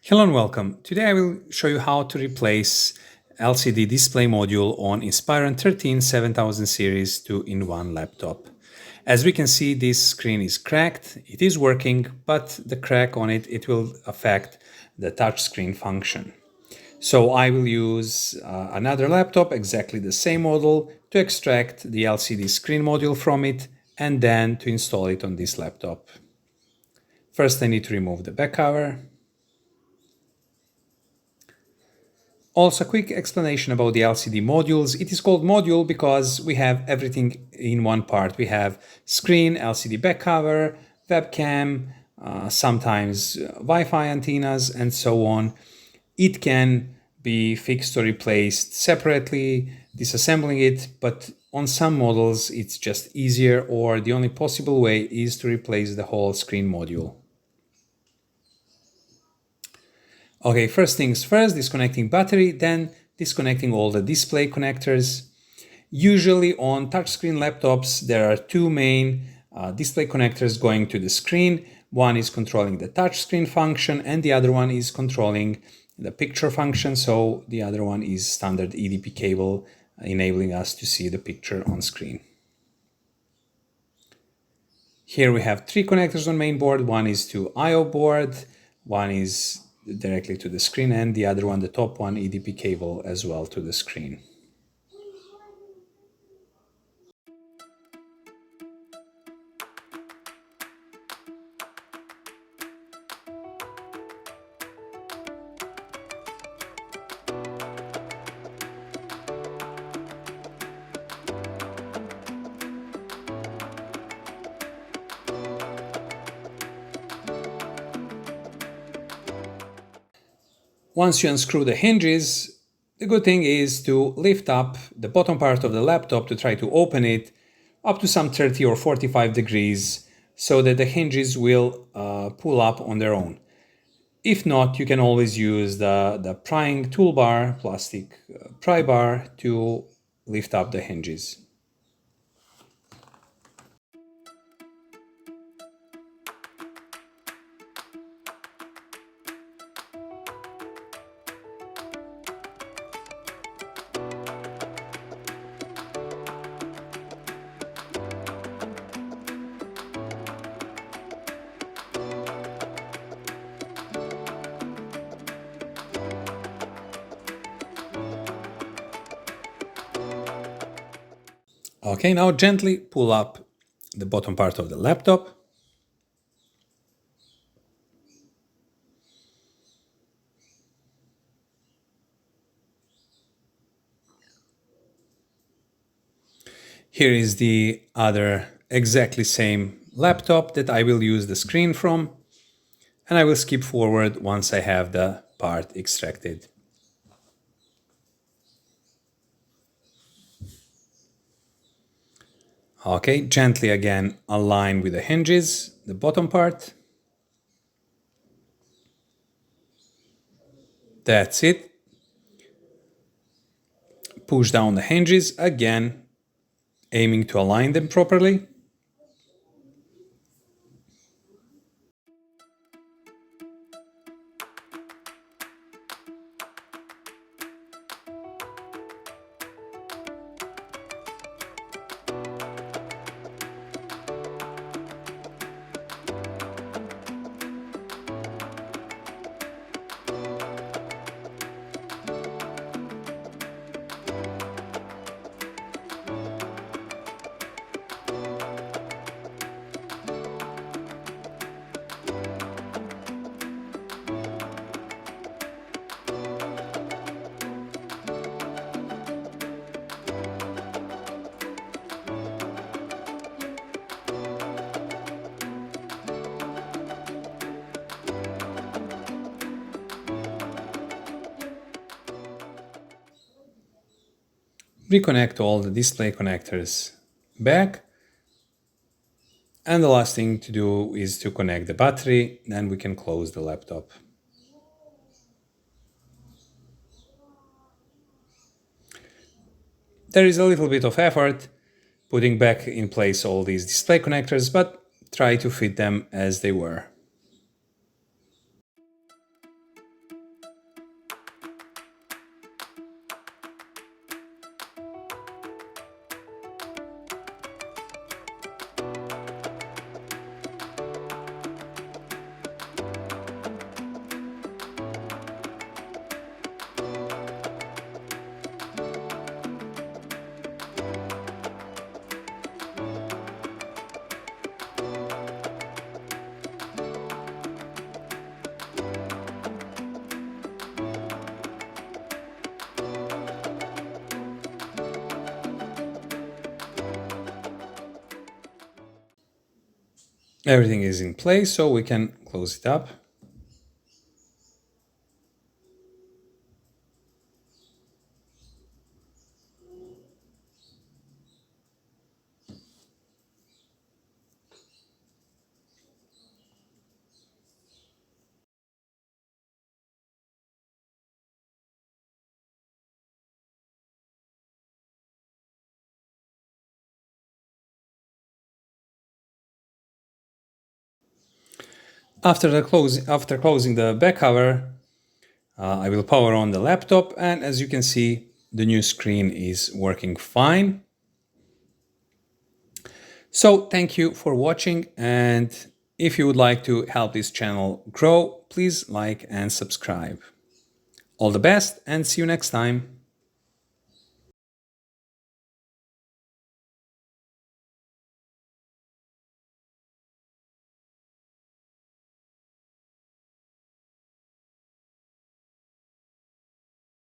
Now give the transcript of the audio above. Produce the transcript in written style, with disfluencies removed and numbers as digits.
Hello and welcome. Today I will show you how to replace LCD display module on Inspiron 13 7000 series 2-in-1 laptop. As we can see, this screen is cracked. It is working, but the crack on it will affect the touchscreen function. So I will use another laptop, exactly the same model, to extract the LCD screen module from it and then to install it on this laptop. First I need to remove the back cover. Also, a quick explanation about the LCD modules. It is called module because we have everything in one part. We have screen, LCD back cover, webcam, sometimes Wi-Fi antennas, and so on. It can be fixed or replaced separately, disassembling it, but on some models it's just easier, or the only possible way is to replace the whole screen module. Okay, first things first, disconnecting battery, then disconnecting all the display connectors. Usually on touchscreen laptops, there are two main display connectors going to the screen. One is controlling the touchscreen function and the other one is controlling the picture function. So the other one is standard EDP cable, enabling us to see the picture on screen. Here we have three connectors on main board. One is to I/O board, one is directly to the screen, and the other one, the top one, EDP cable as well to the screen. Once you unscrew the hinges, the good thing is to lift up the bottom part of the laptop to try to open it up to some 30 or 45 degrees so that the hinges will pull up on their own. If not, you can always use the prying toolbar, plastic pry bar, to lift up the hinges. Okay, now gently pull up the bottom part of the laptop. Here is the other exactly same laptop that I will use the screen from, and I will skip forward once I have the part extracted. Okay, gently again align with the hinges, the bottom part. That's it. Push down the hinges again, aiming to align them properly. Reconnect all the display connectors back. And the last thing to do is to connect the battery, then we can close the laptop. There is a little bit of effort putting back in place all these display connectors, but try to fit them as they were. Everything is in place, so we can close it up. After closing the back cover, I will power on the laptop, and as you can see, the new screen is working fine. So thank you for watching, and if you would like to help this channel grow, please like and subscribe. All the best and see you next time.